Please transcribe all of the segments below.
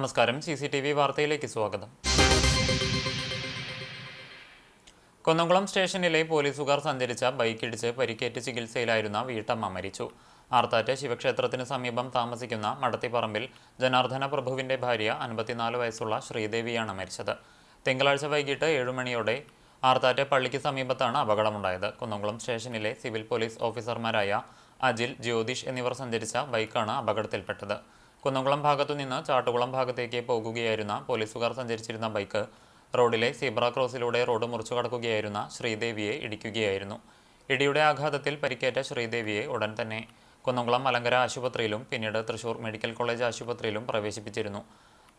നമസ്കാരം. CCTV വാർത്തയിലേക്ക് സ്വാഗതം. കുന്നംകുളം സ്റ്റേഷനിലെ പോലീസുകാർ സഞ്ചരിച്ച ബൈക്കിടിച്ച് പരിക്കേറ്റ് ചികിത്സയിലായിരുന്ന വീട്ടമ്മ മരിച്ചു. ആർത്താറ്റ് ശിവക്ഷേത്രത്തിന് സമീപം താമസിക്കുന്ന മടത്തിപ്പറമ്പിൽ ജനാർദ്ദന പ്രഭുവിന്റെ ഭാര്യ 54 വയസ്സുള്ള ശ്രീദേവിയാണ് മരിച്ചത്. തിങ്കളാഴ്ച വൈകിട്ട് 7 മണിയോടെ ആർത്താറ്റ് പള്ളിക്ക് സമീപത്താണ് അപകടമുണ്ടായത്. കുന്നംകുളം സ്റ്റേഷനിലെ സിവിൽ പോലീസ് ഓഫീസർമാരായ അജിൽ, ജ്യോതിഷ് എന്നിവർ സഞ്ചരിച്ച ബൈക്കാണ് അപകടത്തിൽപ്പെട്ടത്. കുന്നംകുളം ഭാഗത്തുനിന്ന് ചാട്ടുകുളം ഭാഗത്തേക്ക് പോകുകയായിരുന്ന പോലീസുകാർ സഞ്ചരിച്ചിരുന്ന ബൈക്ക് റോഡിലെ സീബ്ര ക്രോസിലൂടെ റോഡ് മുറിച്ചു കടക്കുകയായിരുന്ന ശ്രീദേവിയെ ഇടിക്കുകയായിരുന്നു. ഇടിയുടെ ആഘാതത്തിൽ പരിക്കേറ്റ ശ്രീദേവിയെ ഉടൻ തന്നെ കുന്നംകുളം മലങ്കര ആശുപത്രിയിലും പിന്നീട് തൃശൂർ മെഡിക്കൽ കോളേജ് ആശുപത്രിയിലും പ്രവേശിപ്പിച്ചിരുന്നു.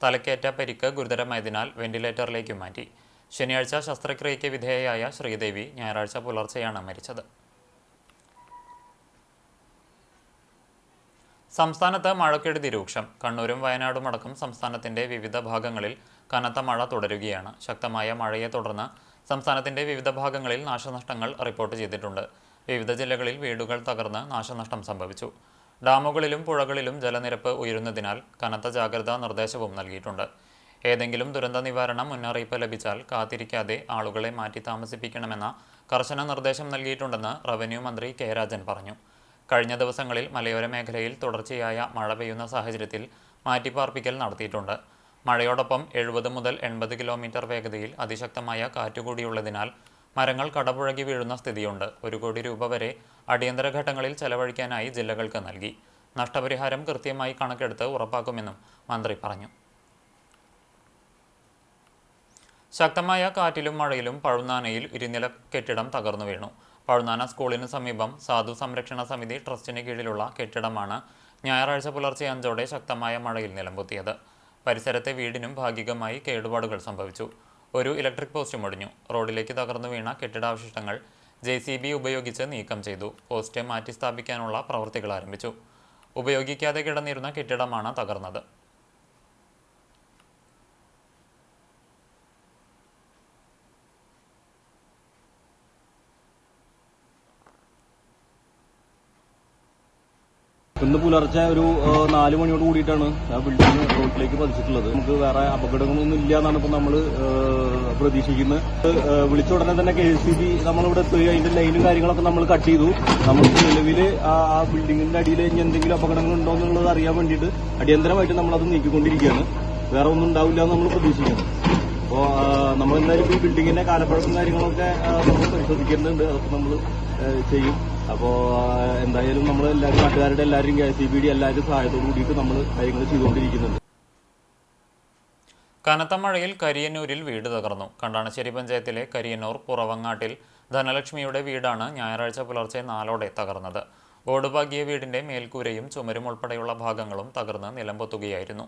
തലക്കേറ്റ പരിക്ക് ഗുരുതരമായതിനാൽ വെന്റിലേറ്ററിലേക്ക് മാറ്റി. ശനിയാഴ്ച ശസ്ത്രക്രിയയ്ക്ക് വിധേയയായ ശ്രീദേവി ഞായറാഴ്ച പുലർച്ചെയാണ് മരിച്ചത്. സംസ്ഥാനത്ത് മഴക്കെടുതി രൂക്ഷം. കണ്ണൂരും വയനാടുമടക്കം സംസ്ഥാനത്തിന്റെ വിവിധ ഭാഗങ്ങളിൽ കനത്ത മഴ തുടരുകയാണ്. ശക്തമായ മഴയെ തുടർന്ന് സംസ്ഥാനത്തിന്റെ വിവിധ ഭാഗങ്ങളിൽ നാശനഷ്ടങ്ങൾ റിപ്പോർട്ട് ചെയ്തിട്ടുണ്ട്. വിവിധ ജില്ലകളിൽ വീടുകൾ തകർന്ന് നാശനഷ്ടം സംഭവിച്ചു. ഡാമുകളിലും പുഴകളിലും ജലനിരപ്പ് ഉയരുന്നതിനാൽ കനത്ത ജാഗ്രതാ നിർദ്ദേശവും നൽകിയിട്ടുണ്ട്. ഏതെങ്കിലും ദുരന്ത നിവാരണ മുന്നറിയിപ്പ് ലഭിച്ചാൽ കാത്തിരിക്കാതെ ആളുകളെ മാറ്റി താമസിപ്പിക്കണമെന്ന കർശന നിർദ്ദേശം നൽകിയിട്ടുണ്ടെന്ന് റവന്യൂ മന്ത്രി കെ രാജൻ പറഞ്ഞു. കഴിഞ്ഞ ദിവസങ്ങളിൽ മലയോര മേഖലയിൽ തുടർച്ചയായ മഴ പെയ്യുന്ന സാഹചര്യത്തിൽ മാറ്റിപ്പാർപ്പിക്കൽ നടത്തിയിട്ടുണ്ട്. മഴയോടൊപ്പം 70 മുതൽ 80 കിലോമീറ്റർ വേഗതയിൽ അതിശക്തമായ കാറ്റുകൂടിയുള്ളതിനാൽ മരങ്ങൾ കടപുഴകി വീഴുന്ന സ്ഥിതിയുണ്ട്. 1 കോടി രൂപ വരെ അടിയന്തര ഘട്ടങ്ങളിൽ ചെലവഴിക്കാനായി ജില്ലകൾക്ക് നൽകി. നഷ്ടപരിഹാരം കൃത്യമായി കണക്കെടുത്ത് ഉറപ്പാക്കുമെന്നും മന്ത്രി പറഞ്ഞു. ശക്തമായ കാറ്റിലും മഴയിലും പഴുന്നാനയിൽ ഇരുനില കെട്ടിടം തകർന്നു വീണു. പഴുന്നാന സ്കൂളിന് സമീപം സാധു സംരക്ഷണ സമിതി ട്രസ്റ്റിന് കീഴിലുള്ള കെട്ടിടമാണ് ഞായറാഴ്ച പുലർച്ചെ 5ഓടെ ശക്തമായ മഴയിൽ നിലംപൊത്തിയത്. പരിസരത്തെ വീടിനും ഭാഗികമായി കേടുപാടുകൾ സംഭവിച്ചു. ഒരു ഇലക്ട്രിക് പോസ്റ്റ് ഒടിഞ്ഞു. റോഡിലേക്ക് തകർന്നു വീണ കെട്ടിടാവശിഷ്ടങ്ങൾ JCB ഉപയോഗിച്ച് നീക്കം ചെയ്തു. പോസ്റ്റ് മാറ്റി സ്ഥാപിക്കാനുള്ള പ്രവൃത്തികൾ ആരംഭിച്ചു. ഉപയോഗിക്കാതെ കിടന്നിരുന്ന കെട്ടിടമാണ് തകർന്നത്. ഇന്ന് പുലർച്ചെ ഒരു 4 മണിയോട് കൂടിയിട്ടാണ് ആ ബിൽഡിംഗ് റോഡിലേക്ക് പതിച്ചിട്ടുള്ളത്. നമുക്ക് വേറെ അപകടങ്ങളൊന്നും ഇല്ല എന്നാണ് ഇപ്പോൾ നമ്മൾ പ്രതീക്ഷിക്കുന്നത്. വിളിച്ച ഉടനെ തന്നെ KCB നമ്മളിവിടെ എത്തുകയും അതിന്റെ ലൈനും കാര്യങ്ങളൊക്കെ നമ്മൾ കട്ട് ചെയ്തു. നമ്മൾ നിലവിൽ ആ ബിൽഡിങ്ങിന്റെ അടിയിൽ എന്തെങ്കിലും അപകടങ്ങൾ ഉണ്ടോ എന്നുള്ളത് അറിയാൻ വേണ്ടിയിട്ട് അടിയന്തരമായിട്ട് നമ്മളത് നീക്കിക്കൊണ്ടിരിക്കുകയാണ്. വേറെ ഒന്നും ഉണ്ടാവില്ല എന്ന് നമ്മൾ പ്രതീക്ഷിക്കുന്നു. അപ്പോൾ നമ്മൾ എന്തായാലും ഈ ബിൽഡിങ്ങിന്റെ കാലപ്പഴക്കം കാര്യങ്ങളൊക്കെ നമ്മൾ പരിശോധിക്കേണ്ടതുണ്ട്. അതൊക്കെ നമ്മൾ ചെയ്യും. അപ്പോൾ എന്തായാലും നമ്മൾ എല്ലാവരും നാട്ടുകാരുടെ എല്ലാവരും KCB എല്ലാവരും സഹായത്തോടു കൂടിയിട്ട് നമ്മൾ കാര്യങ്ങൾ ചെയ്തുകൊണ്ടിരിക്കുന്നുണ്ട്. കനത്ത മഴയിൽ കരിയന്നൂരിൽ വീട് തകർന്നു. കണ്ടാണശ്ശേരി പഞ്ചായത്തിലെ കരിയന്നൂർ പുറവങ്ങാട്ടിൽ ധനലക്ഷ്മിയുടെ വീടാണ് ഞായറാഴ്ച പുലർച്ചെ 4ഓടെ തകർന്നത്. ഓടുപാകിയ വീടിന്റെ മേൽക്കൂരയും ചുമരും ഉൾപ്പെടെയുള്ള ഭാഗങ്ങളും തകർന്ന് നിലംപൊത്തുകയായിരുന്നു.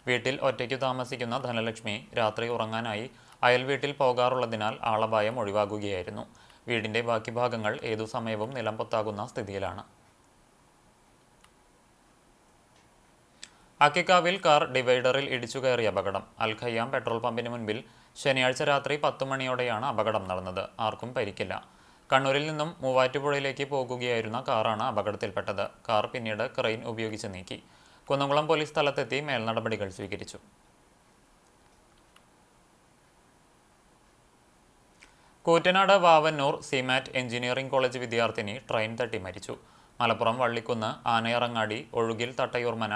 വീട്ടിൽ ഒറ്റയ്ക്കു താമസിക്കുന്ന ധനലക്ഷ്മി രാത്രി ഉറങ്ങാനായി അയൽവീട്ടിൽ പോകാറുള്ളതിനാൽ ആളപായം ഒഴിവാകുകയായിരുന്നു. വീടിന്റെ ബാക്കി ഭാഗങ്ങൾ ഏതു സമയവും നിലംപൊത്താകുന്ന സ്ഥിതിയിലാണ്. അക്കിക്കാവിൽ കാർ ഡിവൈഡറിൽ ഇടിച്ചു കയറിയ അപകടം. അൽഖയ്യാം പെട്രോൾ പമ്പിന് മുൻപിൽ ശനിയാഴ്ച രാത്രി 10 മണിയോടെയാണ് അപകടം നടന്നത്. ആർക്കും പരിക്കില്ല. കണ്ണൂരിൽ നിന്നും മൂവാറ്റുപുഴയിലേക്ക് പോകുകയായിരുന്ന കാറാണ് അപകടത്തിൽപ്പെട്ടത്. കാർ പിന്നീട് ക്രെയിൻ ഉപയോഗിച്ച് നീക്കി. കുന്നംകുളം പോലീസ് സ്ഥലത്തെത്തി മേൽനടപടികൾ സ്വീകരിച്ചു. കൂറ്റനാട് വാവന്നൂർ സിമാറ്റ് എഞ്ചിനീയറിംഗ് കോളേജ് വിദ്യാർത്ഥിനി ട്രെയിൻ തട്ടി മരിച്ചു. മലപ്പുറം വള്ളിക്കുന്ന് ആനയറങ്ങാടി ഒഴുകിൽ തട്ടയൂർമന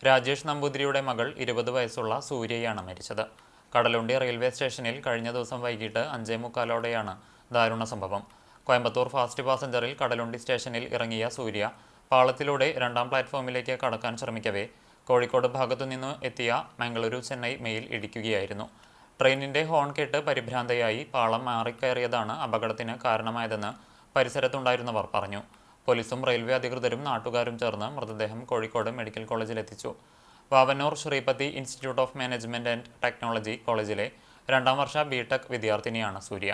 രാജേഷ് നമ്പൂതിരിയുടെ മകൾ 20 വയസ്സുള്ള സൂര്യയാണ് മരിച്ചത്. കടലുണ്ടി റെയിൽവേ സ്റ്റേഷനിൽ കഴിഞ്ഞ ദിവസം വൈകിട്ട് 5:45ഓടെയാണ് ദാരുണ സംഭവം. കോയമ്പത്തൂർ ഫാസ്റ്റ് പാസഞ്ചറിൽ കടലുണ്ടി സ്റ്റേഷനിൽ ഇറങ്ങിയ സൂര്യ പാളത്തിലൂടെ 2ാം പ്ലാറ്റ്ഫോമിലേക്ക് കടക്കാൻ ശ്രമിക്കവേ കോഴിക്കോട് ഭാഗത്തുനിന്ന് എത്തിയ മംഗളൂരു ചെന്നൈ മെയിൽ ഇടിക്കുകയായിരുന്നു. ട്രെയിനിന്റെ ഹോൺ കേട്ട് പരിഭ്രാന്തയായി പാളം മാറിക്കയറിയതാണ് അപകടത്തിന് കാരണമായതെന്ന് പരിസരത്തുണ്ടായിരുന്നവർ പറഞ്ഞു. പോലീസും റെയിൽവേ അധികൃതരും നാട്ടുകാരും ചേർന്ന് മൃതദേഹം കോഴിക്കോട് മെഡിക്കൽ കോളേജിലെത്തിച്ചു. Vavannur Sreepathi institute of management and technology കോളേജിലെ 2ാം വർഷ BTech വിദ്യാർത്ഥിനിയാണ് Surya.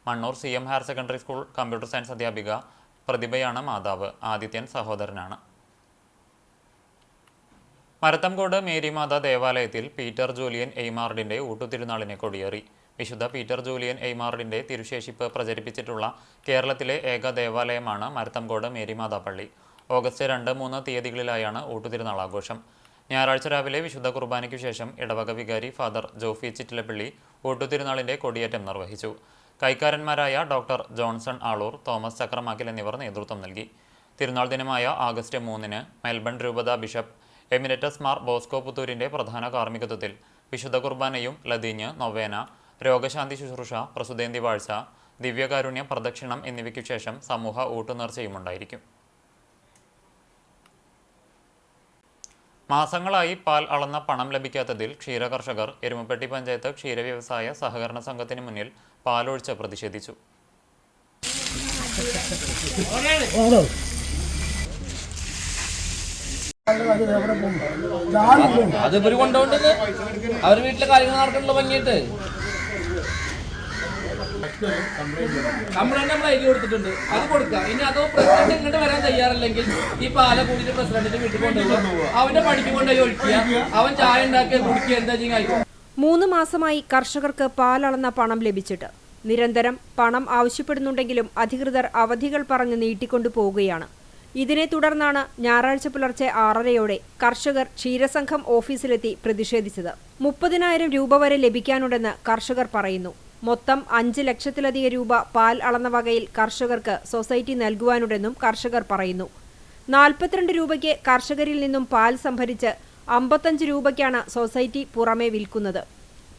Mannur CM higher secondary school computer science അധ്യാപിക പ്രതിഭയാണ് മാതാവ്. ആദിത്യൻ സഹോദരനാണ്. മരത്തംകോട് മേരിമാത ദേവാലയത്തിൽ പീറ്റർ ജൂലിയൻ എയ്മാർഡിന്റെ ഊട്ടുതിരുനാളിനെ കൊടിയേറി. വിശുദ്ധ പീറ്റർ ജൂലിയൻ എയ്മാർഡിന്റെ തിരുശേഷിപ്പ് പ്രചരിപ്പിച്ചിട്ടുള്ള കേരളത്തിലെ ഏക ദേവാലയമാണ് മരത്തംകോട് മേരിമാത പള്ളി. ഓഗസ്റ്റ് 2, 3 തീയതികളിലായാണ് ഊട്ടുതിരുനാൾ ആഘോഷം. ഞായറാഴ്ച രാവിലെ വിശുദ്ധ കുർബാനയ്ക്കു ശേഷം ഇടവക വികാരി ഫാദർ ജോഫി ചിറ്റിലപ്പള്ളി ഊട്ടുതിരുനാളിന്റെ കൊടിയേറ്റം നിർവഹിച്ചു. കൈക്കാരന്മാരായ doctor Johnson Aloor, Thomas Chakramakkil എന്നിവർ നേതൃത്വം നൽകി. തിരുനാൾ ദിനമായ ആഗസ്റ്റ് 3-ന് മെൽബൺ രൂപത ബിഷപ്പ് എമിരറ്റസ് മാർ ബോസ്കോ പുത്തൂരിന്റെ പ്രധാന കാർമ്മികത്വത്തിൽ വിശുദ്ധ കുർബാനയും ലതീഞ്ഞ്, നൊവേന, രോഗശാന്തി ശുശ്രൂഷ, പ്രസുതേന്തി വാഴ്ച, ദിവ്യകാരുണ്യ പ്രദക്ഷിണം എന്നിവയ്ക്കു ശേഷം സമൂഹ ഊട്ടുനേർച്ചയുമുണ്ടായിരിക്കും. മാസങ്ങളായി പാൽ അളന്ന പണം ലഭിക്കാത്തതിൽ ക്ഷീരകർഷകർ എരുമപ്പെട്ടി പഞ്ചായത്ത് ക്ഷീരവ്യവസായ സഹകരണ സംഘത്തിന് മുന്നിൽ പാലൊഴിച്ച് പ്രതിഷേധിച്ചു. അത് ഇവര് കൊണ്ടുപോകേണ്ടത് അവരുടെ വീട്ടിലെ കാര്യങ്ങൾ നടക്കണല്ലോ ഭംഗിയായിട്ട്. കംപ്ലൈന്റ് നമ്മൾ എഴുതി കൊടുത്തിട്ടുണ്ട്, അത് കൊടുക്കാം. ഇനി അതോ പ്രസിഡന്റ് ഇങ്ങോട്ട് വരാൻ തയ്യാറല്ലെങ്കിൽ ഈ പാല കൂടിയിട്ട് പ്രസിഡന്റിന്റെ വീട്ടിൽ കൊണ്ടുപോകും, അവന്റെ പണിക്ക് കൊണ്ടുപോയി ഒഴിക്കുക, അവൻ ചായ ഉണ്ടാക്കി കുടിക്കുക, എന്താ ചെയ്യുക. 3 മാസമായി കർഷകർക്ക് പാലളന്ന പണം ലഭിച്ചിട്ട് നിരന്തരം പണം ആവശ്യപ്പെടുന്നുണ്ടെങ്കിലും അധികൃതർ അവധികൾ പറഞ്ഞ് നീട്ടിക്കൊണ്ടു പോവുകയാണ്. ഇതിനെ തുടർന്നാണ് ഞായറാഴ്ച പുലർച്ചെ 6:30-യോടെ കർഷകർ ക്ഷീരസംഘം ഓഫീസിലെത്തി പ്രതിഷേധിച്ചത്. 30,000 രൂപ വരെ ലഭിക്കാനുണ്ടെന്ന് കർഷകർ പറയുന്നു. മൊത്തം 5 ലക്ഷത്തിലധികം രൂപ പാൽ അളന്ന വകയിൽ കർഷകർക്ക് സൊസൈറ്റി നൽകുവാനുണ്ടെന്നും കർഷകർ പറയുന്നു. 42 രൂപയ്ക്ക് കർഷകരിൽ നിന്നും പാൽ സംഭരിച്ച് 55 രൂപയ്ക്കാണ് സൊസൈറ്റി പുറമെ വിൽക്കുന്നത്.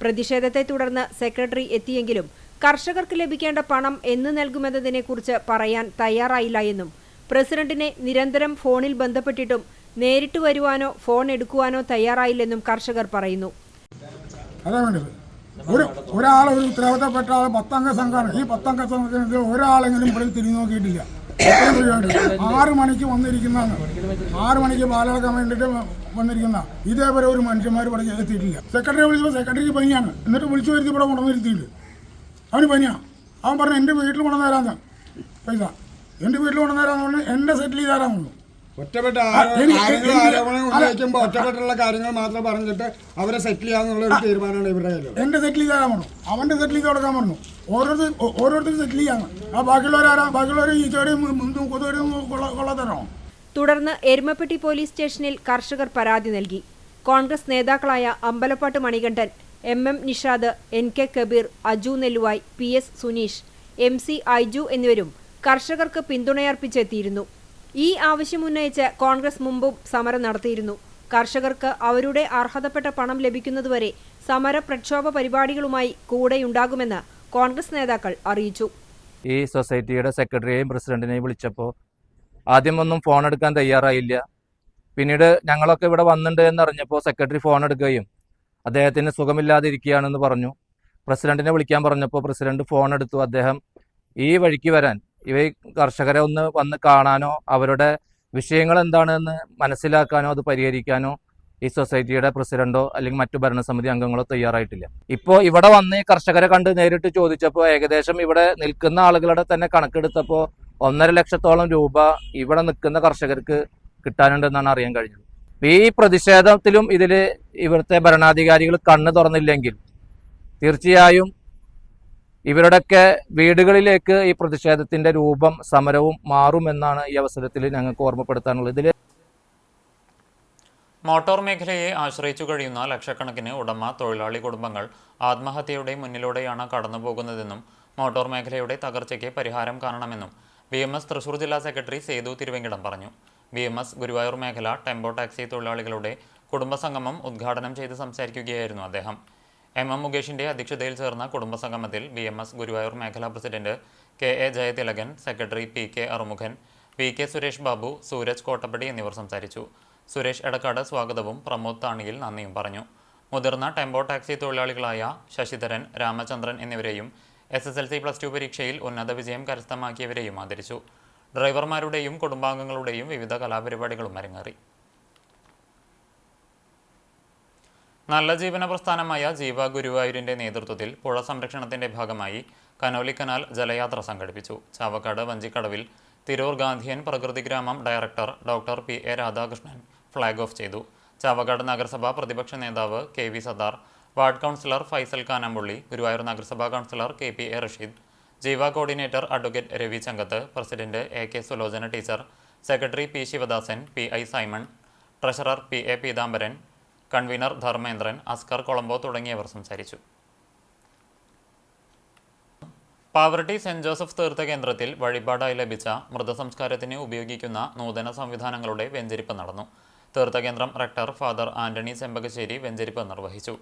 പ്രതിഷേധത്തെ തുടർന്ന് സെക്രട്ടറി എത്തിയെങ്കിലും കർഷകർക്ക് ലഭിക്കേണ്ട പണം എന്ന് നൽകുമെന്നതിനെക്കുറിച്ച് പറയാൻ തയ്യാറായില്ല എന്നും പ്രസിഡന്റിനെ നിരന്തരം ഫോണിൽ ബന്ധപ്പെട്ടിട്ടും നേരിട്ട് വരുവാനോ ഫോൺ എടുക്കുവാനോ തയ്യാറായില്ലെന്നും കർഷകർ പറയുന്നു. അതാ വേണ്ടത്. ഒരാളെ ഒരു ഉത്തരവാദിത്തപ്പെട്ട ആൾ 10 അംഗ സംഘമാണ്. ഈ 10 അംഗ സംഘത്തിൽ ഒരാളെങ്കിലും ഇവിടെ തിരിഞ്ഞു നോക്കിയിട്ടില്ല. 6 മണിക്ക് വന്നിരിക്കുന്നതാണ്. 6 മണിക്ക് പാലളക്കാൻ വേണ്ടിയിട്ട് വന്നിരിക്കുന്ന ഇതേവരെ ഒരു മനുഷ്യന്മാർ ഇവിടെ എത്തിയിട്ടില്ല. സെക്രട്ടറി വിളിച്ചപ്പോൾ സെക്രട്ടറിക്ക് പനിയാണ്. എന്നിട്ട് വിളിച്ചു വരുത്തി ഇവിടെ കൊണ്ടുവന്നിരുത്തിയില്ല. അവന് പനിയാണ്. അവൻ പറഞ്ഞു എൻ്റെ വീട്ടിൽ കൊണ്ടുവന്നേരാന്ന് പൈസ, എൻ്റെ വീട്ടിൽ കൊണ്ടുവന്നേരാന്ന് പറഞ്ഞ് എന്നെ സെറ്റിൽ ചെയ്താരാന്നുള്ളൂ. ഒറ്റപ്പെട്ട ആരോപണം ഉന്നയിക്കുമ്പോൾ ഒറ്റപ്പെട്ടുള്ള കാര്യങ്ങൾ മാത്രം പറഞ്ഞിട്ട് അവരെ സെറ്റിൽ ചെയ്യാന്നുള്ള ഒരു തീരുമാനമാണ് ഇവരുടെ കയ്യിൽ. എന്റെ സെറ്റിൽ ചെയ്താൽ പറഞ്ഞു, അവന്റെ സെറ്റിൽ ചെയ്ത് കൊടുക്കാൻ പറഞ്ഞു. ഓരോരുത്തരും സെറ്റിൽ ചെയ്യാൻ. ആ ബാക്കിയുള്ളവർ ഈ ചെടിയും കൊതുകടിയും കൊള്ളാത്തരാണോ? തുടർന്ന് എരുമപ്പെട്ടി പോലീസ് സ്റ്റേഷനിൽ കർഷകർ പരാതി നൽകി. കോൺഗ്രസ് നേതാക്കളായ Ambalappattu Manikandan, MM Nishad, NK Kabir, Aju Nelluvai, PS Suneesh, MC Aiju എന്നിവരും കർഷകർക്ക് പിന്തുണയർപ്പിച്ചെത്തിയിരുന്നു. ഈ ആവശ്യമുന്നയിച്ച് കോൺഗ്രസ് മുമ്പും സമരം നടത്തിയിരുന്നു. കർഷകർക്ക് അവരുടെ അർഹതപ്പെട്ട പണം ലഭിക്കുന്നതുവരെ സമര പ്രക്ഷോഭ പരിപാടികളുമായി കൂടെയുണ്ടാകുമെന്ന് കോൺഗ്രസ് നേതാക്കൾ അറിയിച്ചു. ഈ സൊസൈറ്റിയുടെ സെക്രട്ടറിയെയും പ്രസിഡന്റിനെയും വിളിച്ചപ്പോൾ ആദ്യമൊന്നും ഫോൺ എടുക്കാൻ തയ്യാറായില്ല. പിന്നീട് ഞങ്ങളൊക്കെ ഇവിടെ വന്നിട്ടുണ്ട് എന്നറിഞ്ഞപ്പോൾ സെക്രട്ടറി ഫോൺ എടുക്കുകയും അദ്ദേഹത്തിന് സുഖമില്ലാതിരിക്കുകയാണെന്ന് പറഞ്ഞു. പ്രസിഡന്റിനെ വിളിക്കാൻ പറഞ്ഞപ്പോൾ പ്രസിഡന്റ് ഫോൺ എടുത്തു. അദ്ദേഹം ഈ വഴിക്ക് വരാൻ, ഇവ കർഷകരെ ഒന്ന് വന്ന് കാണാനോ അവരുടെ വിഷയങ്ങൾ എന്താണെന്ന് മനസ്സിലാക്കാനോ അത് പരിഹരിക്കാനോ ഈ സൊസൈറ്റിയുടെ പ്രസിഡന്റോ അല്ലെങ്കിൽ മറ്റു ഭരണസമിതി അംഗങ്ങളോ തയ്യാറായിട്ടില്ല. ഇപ്പോൾ ഇവിടെ വന്ന് ഈ കർഷകരെ കണ്ട് നേരിട്ട് ചോദിച്ചപ്പോൾ ഏകദേശം ഇവിടെ നിൽക്കുന്ന ആളുകളുടെ തന്നെ കണക്കെടുത്തപ്പോൾ 1.5 ലക്ഷത്തോളം രൂപ ഇവിടെ നിൽക്കുന്ന കർഷകർക്ക് കിട്ടാനുണ്ടെന്നാണ് അറിയാൻ കഴിഞ്ഞത്. ഈ പ്രതിഷേധത്തിലും ഇതിൽ ഇവിടുത്തെ ഭരണാധികാരികൾ കണ്ണ് തുറന്നില്ലെങ്കിൽ തീർച്ചയായും ഇവരുടെയൊക്കെ വീടുകളിലേക്ക് ഈ പ്രതിഷേധത്തിന്റെ രൂപം സമരവും മാറുമെന്നാണ് ഈ അവസരത്തിൽ ഞങ്ങൾക്ക് ഓർമ്മപ്പെടുത്താനുള്ളത്. ഇതിൽ മോട്ടോർ മേഖലയെ ആശ്രയിച്ചു കഴിയുന്ന ലക്ഷക്കണക്കിന് ഉടമ തൊഴിലാളി കുടുംബങ്ങൾ ആത്മഹത്യയുടെ മുന്നിലൂടെയാണ് കടന്നുപോകുന്നതെന്നും മോട്ടോർ മേഖലയുടെ തകർച്ചയ്ക്ക് പരിഹാരം കാണണമെന്നും BMS തൃശൂർ ജില്ലാ സെക്രട്ടറി സേതു തിരുവെങ്കിടം പറഞ്ഞു. BMS ഗുരുവായൂർ മേഖല ടെമ്പോ ടാക്സി തൊഴിലാളികളുടെ കുടുംബസംഗമം ഉദ്ഘാടനം ചെയ്ത് സംസാരിക്കുകയായിരുന്നു അദ്ദേഹം. MM മുകേഷിന്റെ അധ്യക്ഷതയിൽ ചേർന്ന കുടുംബസംഗമത്തിൽ BMS ഗുരുവായൂർ മേഖലാ president KA Jayathilakan, secretary PK Arumukhan, PK Suresh Babu, Sooraj Kottappady എന്നിവർ സംസാരിച്ചു. സുരേഷ് എടക്കാട് സ്വാഗതവും പ്രമോദ് താണിയിൽ നന്ദിയും പറഞ്ഞു. മുതിർന്ന ടെമ്പോ ടാക്സി തൊഴിലാളികളായ ശശിധരൻ, രാമചന്ദ്രൻ എന്നിവരെയും SSLC+2 പരീക്ഷയിൽ ഉന്നത വിജയം കരസ്ഥമാക്കിയവരെയും ആദരിച്ചു. ഡ്രൈവർമാരുടെയും കുടുംബാംഗങ്ങളുടെയും വിവിധ കലാപരിപാടികളും അരങ്ങേറി. നല്ല ജീവന പ്രസ്ഥാനമായ ജീവ ഗുരുവായൂരിന്റെ നേതൃത്വത്തിൽ പുഴ സംരക്ഷണത്തിന്റെ ഭാഗമായി കനോലി കനാൽ ജലയാത്ര സംഘടിപ്പിച്ചു. ചാവക്കാട് വഞ്ചിക്കടവിൽ തിരൂർ ഗാന്ധിയൻ പ്രകൃതി ഗ്രാമം director doctor PA Radhakrishnan flag off ചെയ്തു. ചാവക്കാട് നഗരസഭാ പ്രതിപക്ഷ നേതാവ് KV Sadar, ward councillor Faisal Kanampully, Guruvayur നഗരസഭാ councillor KPA Rasheed, Jeeva coordinator advocate Ravi Changath, president AK Sulochana teacher, secretary P Sivadasan, PI Simon, treasurer PA Peethambaran, convener Dharmendran, Askar Colombo തുടങ്ങിയവർ സംസാരിച്ചു. പാവറട്ടി സെന്റ് ജോസഫ് തീർത്ഥ കേന്ദ്രത്തിൽ വഴിപാടായി ലഭിച്ച മൃതസംസ്കാരത്തിന് ഉപയോഗിക്കുന്ന നൂതന സംവിധാനങ്ങളുടെ വെഞ്ചരിപ്പ് നടന്നു. തീർത്ഥകേന്ദ്രം റെക്ടർ ഫാദർ ആന്റണി ചെമ്പകശ്ശേരി വെഞ്ചരിപ്പ് നിർവഹിച്ചു.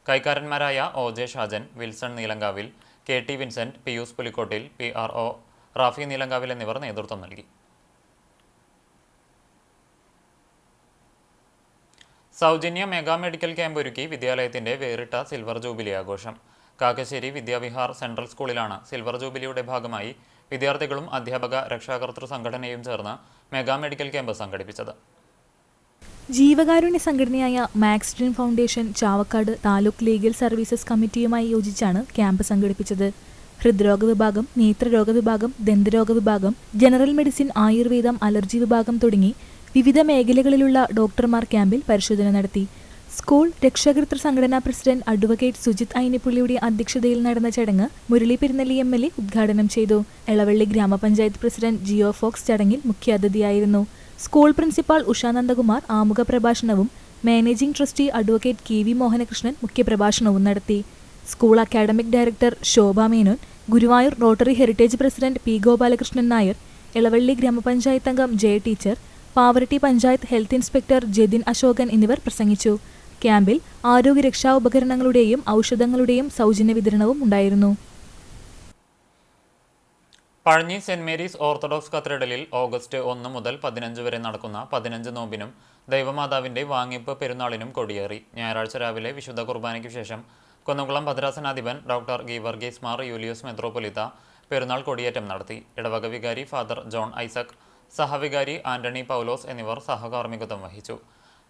കൈക്കാരന്മാരായ OJ Shajan, Wilson Neelankavil, KT Vincent, Pius Pulikottil, PRO Rafi Neelankavil എന്നിവർ നേതൃത്വം നൽകി. സൗജന്യ മെഗാ മെഡിക്കൽ ക്യാമ്പ് ഒരുക്കി വിദ്യാലയത്തിന്റെ വേറിട്ട സിൽവർ ജൂബിലി ആഘോഷം. കാക്കശ്ശേരി വിദ്യാവിഹാർ സെൻട്രൽ സ്കൂളിലാണ് സിൽവർ ജൂബിലിയുടെ ഭാഗമായി വിദ്യാർത്ഥികളും അധ്യാപക രക്ഷാകർതൃ സംഘടനയും ചേർന്ന് മെഗാ മെഡിക്കൽ ക്യാമ്പ് സംഘടിപ്പിച്ചത്. ജീവകാരുണ്യ സംഘടനയായ Max Dream Foundation Chavakkad taluk legal services കമ്മിറ്റിയുമായി യോജിച്ചാണ് ക്യാമ്പ് സംഘടിപ്പിച്ചത്. ഹൃദ്രോഗ വിഭാഗം, നേത്രരോഗ വിഭാഗം, ദന്തരോഗ വിഭാഗം, ജനറൽ മെഡിസിൻ, ആയുർവേദം, അലർജി വിഭാഗം തുടങ്ങി വിവിധ മേഖലകളിലുള്ള ഡോക്ടർമാർ ക്യാമ്പിൽ പരിശോധന നടത്തി. സ്കൂൾ രക്ഷാകർതൃ സംഘടനാ പ്രസിഡന്റ് അഡ്വക്കേറ്റ് സുജിത് ഐനിപ്പുള്ളിയുടെ അധ്യക്ഷതയിൽ നടന്ന ചടങ്ങ് മുരളി പെരുന്നല്ലി MLA ഉദ്ഘാടനം ചെയ്തു. എളവള്ളി ഗ്രാമപഞ്ചായത്ത് പ്രസിഡന്റ് ജിയോ ഫോക്സ് ചടങ്ങിൽ മുഖ്യാതിഥിയായിരുന്നു. സ്കൂൾ പ്രിൻസിപ്പാൾ ഉഷ നന്ദകുമാർ ആമുഖ പ്രഭാഷണവും managing trustee advocate KV Mohanakrishnan മുഖ്യപ്രഭാഷണവും നടത്തി. School academic director Shobha Menon, Guruvayur Rotary Heritage president P Gopalakrishnan Nair, Elavally ഗ്രാമപഞ്ചായത്ത് അംഗം J teacher, Pavaratti panchayat health inspector Jathin Ashokan എന്നിവർ പ്രസംഗിച്ചു. ക്യാമ്പിൽ ആരോഗ്യരക്ഷാ ഉപകരണങ്ങളുടെയും ഔഷധങ്ങളുടെയും സൗജന്യ വിതരണവും ഉണ്ടായിരുന്നു. പഴഞ്ഞി സെന്റ് മേരീസ് ഓർത്തഡോക്സ് കത്തീഡ്രലിൽ ഓഗസ്റ്റ് 1 മുതൽ 15 വരെ നടക്കുന്ന 15 നോമ്പിനും ദൈവമാതാവിന്റെ വാങ്ങിപ്പ് പെരുന്നാളിനും കൊടിയേറി. ഞായറാഴ്ച രാവിലെ വിശുദ്ധ കുർബാനയ്ക്കു ശേഷം കുന്നംകുളം ഭദ്രാസനാധിപൻ ഡോക്ടർ ഗീവർഗീസ് മാർ യൂലിയോസ് മെത്രോപൊലിത്ത പെരുന്നാൾ കൊടിയേറ്റം നടത്തി. ഇടവക വികാരി ഫാദർ ജോൺ ഐസക്, സഹവികാരി ആന്റണി പൗലോസ് എന്നിവർ സഹകാർമ്മികത്വം വഹിച്ചു.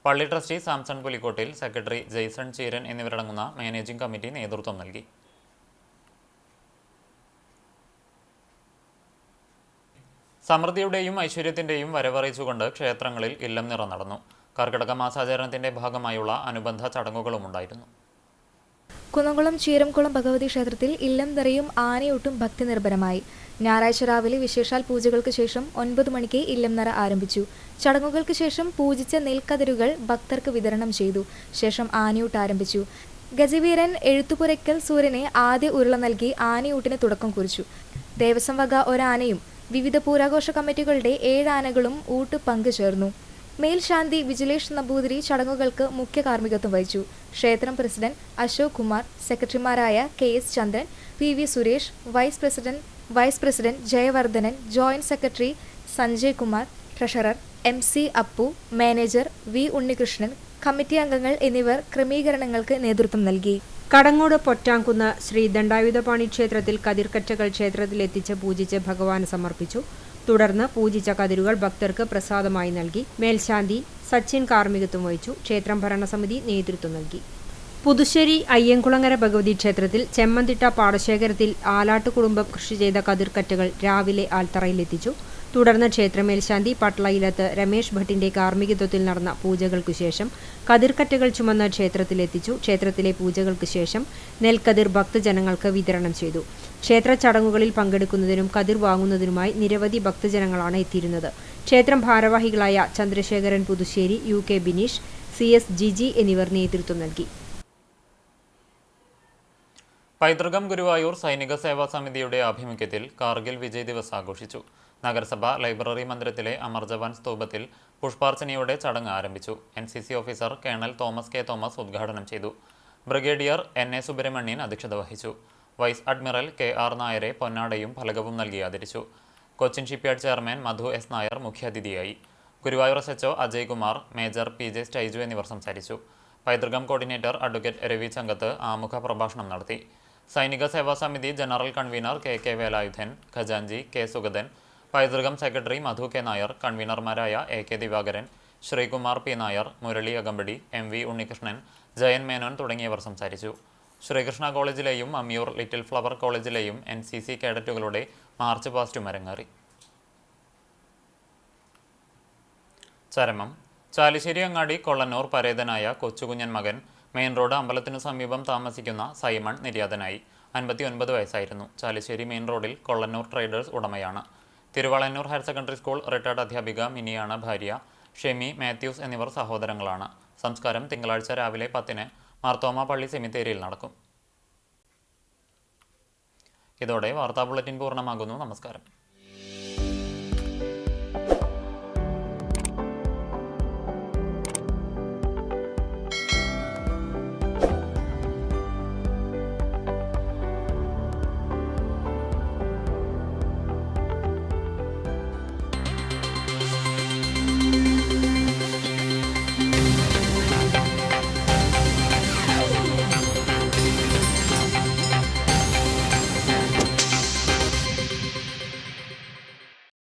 പള്ളി trustee Samson Pulikottil, secretary Jaison Cheeran എന്നിവരടങ്ങുന്ന മാനേജിംഗ് കമ്മിറ്റി നേതൃത്വം നൽകി. സമൃദ്ധിയുടെയും ഐശ്വര്യത്തിന്റെയും വരവറിയിച്ചുകൊണ്ട് ക്ഷേത്രങ്ങളിൽ ഇല്ലം നിറ നടന്നു. കർക്കിടക മാസാചരണത്തിന്റെ ഭാഗമായുള്ള അനുബന്ധ ചടങ്ങുകളുമുണ്ടായിരുന്നു. കുന്നംകുളം ചീരംകുളം ഭഗവതി ക്ഷേത്രത്തിൽ ഇല്ലം നിറയും ആനയൂട്ടും ഭക്തി നിർഭരമായി. ഞായറാഴ്ച രാവിലെ വിശേഷാൽ പൂജകൾക്ക് ശേഷം 9 മണിക്ക് ഇല്ലം നിറ ആരംഭിച്ചു. ചടങ്ങുകൾക്ക് ശേഷം പൂജിച്ച നെൽക്കതിരുകൾ ഭക്തർക്ക് വിതരണം ചെയ്തു. ശേഷം ആനയൂട്ട് ആരംഭിച്ചു. ഗജവീരൻ എഴുത്തുപുരയ്ക്കൽ സൂര്യനെ ആദ്യ ഉരുള നൽകി ആനയൂട്ടിന് തുടക്കം കുറിച്ചു. ദേവസ്വം വക ഒരാനയും വിവിധ പൂരാഘോഷ കമ്മിറ്റികളുടെ 7 ആനകളും ഊട്ട് പങ്കുചേർന്നു. മേൽശാന്തി വിജിലേഷ് നമ്പൂതിരി ചടങ്ങുകൾക്ക് മുഖ്യ കാർമ്മികത്വം വഹിച്ചു. ക്ഷേത്രം പ്രസിഡന്റ് അശോക് കുമാർ, സെക്രട്ടറിമാരായ KS Chandran, PV Suresh, vice president Jayavardhanan, joint secretary Sanjay Kumar, treasurer MC Appu, manager V Unnikrishnan, committee അംഗങ്ങൾ എന്നിവർ ക്രമീകരണങ്ങൾക്ക് നേതൃത്വം നൽകി. കടങ്ങോട് പൊറ്റാംകുന്ന് ശ്രീ ദണ്ഡായുധപാണി ക്ഷേത്രത്തിൽ കതിർക്കറ്റകൾ ക്ഷേത്രത്തിലെത്തിച്ച് പൂജിച്ച് ഭഗവാന് സമർപ്പിച്ചു. തുടർന്ന് പൂജിച്ച കതിരുകൾ ഭക്തർക്ക് പ്രസാദമായി നൽകി. മേൽശാന്തി സച്ചിൻ കാർമ്മികത്വം വഹിച്ചു. ക്ഷേത്രം ഭരണസമിതി നേതൃത്വം നൽകി. പുതുശ്ശേരി അയ്യൻകുളങ്ങര ഭഗവതി ക്ഷേത്രത്തിൽ ചെമ്മന്തിട്ട പാടശേഖരത്തിൽ ആലാട്ട് കുടുംബം കൃഷി ചെയ്ത കതിർക്കറ്റകൾ രാവിലെ ആൽത്തറയിലെത്തിച്ചു. തുടർന്ന് ക്ഷേത്രമേൽശാന്തി പട്ളയിലത്ത് രമേശ് ഭട്ടിന്റെ കാർമ്മികത്വത്തിൽ നടന്ന പൂജകൾക്കു ശേഷം കതിർക്കറ്റകൾ ചുമന്ന് ക്ഷേത്രത്തിലെത്തിച്ചു. ക്ഷേത്രത്തിലെ പൂജകൾക്ക് ശേഷം നെൽക്കതിർ ഭക്തജനങ്ങൾക്ക് വിതരണം ചെയ്തു. ക്ഷേത്ര ചടങ്ങുകളിൽ പങ്കെടുക്കുന്നതിനും കതിർ വാങ്ങുന്നതിനുമായി നിരവധി ഭക്തജനങ്ങളാണ് എത്തിയിരുന്നത്. ക്ഷേത്രം ഭാരവാഹികളായ ചന്ദ്രശേഖരൻ പുതുശ്ശേരി, UK ബിനീഷ്, CS ജിജി എന്നിവർ നേതൃത്വം നൽകി. പൈതൃകം ഗുരുവായൂർ സൈനിക സേവാ സമിതിയുടെ ആഭിമുഖ്യത്തിൽ കാർഗിൽ വിജയ് ദിവസ് ആഘോഷിച്ചു. നഗരസഭ ലൈബ്രറി മന്ദിരത്തിലെ അമർ ജവാൻ സ്തൂപത്തിൽ പുഷ്പാർച്ചനയോടെ ചടങ്ങ് ആരംഭിച്ചു. NCC officer colonel Thomas K Thomas ഉദ്ഘാടനം ചെയ്തു. ബ്രിഗേഡിയർ NA സുബ്രഹ്മണ്യൻ അധ്യക്ഷത വഹിച്ചു. വൈസ് അഡ്മിറൽ KR നായരെ പൊന്നാടയും ഫലകവും നൽകി ആദരിച്ചു. കൊച്ചിൻ ഷിപ്പ്യാർഡ് ചെയർമാൻ മധു S നായർ മുഖ്യാതിഥിയായി. Guruvayur SHO Ajay Kumar, major PJ Staiju എന്നിവർ സംസാരിച്ചു. പൈതൃകം കോർഡിനേറ്റർ അഡ്വക്കേറ്റ് രവി ചങ്കത്ത് ആമുഖ പ്രഭാഷണം നടത്തി. സൈനിക സേവാ സമിതി ജനറൽ കൺവീനർ KK വേലായുധൻ, ഖജാൻജി K സുഗതൻ, പൈതൃകം സെക്രട്ടറി മധു K നായർ, കൺവീനർമാരായ AK Divakaran, Sreekumar P Nair, Murali Akampadi, MV Unnikrishnan, Jayan Menon തുടങ്ങിയവർ സംസാരിച്ചു. ശ്രീകൃഷ്ണ കോളേജിലെയും അമ്മിയൂർ ലിറ്റിൽ ഫ്ലവർ കോളേജിലെയും NCC കേഡറ്റുകളുടെ മാർച്ച് പാസ്റ്റും അരങ്ങേറി. ചരമം ചാലിശ്ശേരി അങ്ങാടി കൊള്ളന്നൂർ പരേതനായ കൊച്ചുകുഞ്ഞൻ മകൻ മെയിൻ റോഡ് അമ്പലത്തിനു സമീപം താമസിക്കുന്ന സൈമൺ നിര്യാതനായി. 59 വയസ്സായിരുന്നു. ചാലിശ്ശേരി മെയിൻ റോഡിൽ കൊള്ളന്നൂർ ട്രേഡേഴ്സ് ഉടമയാണ്. തിരുവാളന്നൂർ ഹയർ സെക്കൻഡറി സ്കൂൾ റിട്ടയർഡ് അധ്യാപിക മിനിയാണ് ഭാര്യ. ഷെമി, മാത്യൂസ് എന്നിവർ സഹോദരങ്ങളാണ്. സംസ്കാരം തിങ്കളാഴ്ച രാവിലെ 10-ന് മാർത്തോമ പള്ളി സെമിത്തേരിയിൽ നടക്കും. ഇതോടെ വാർത്താ ബുള്ളറ്റിൻ പൂർണ്ണമാകുന്നു. നമസ്കാരം.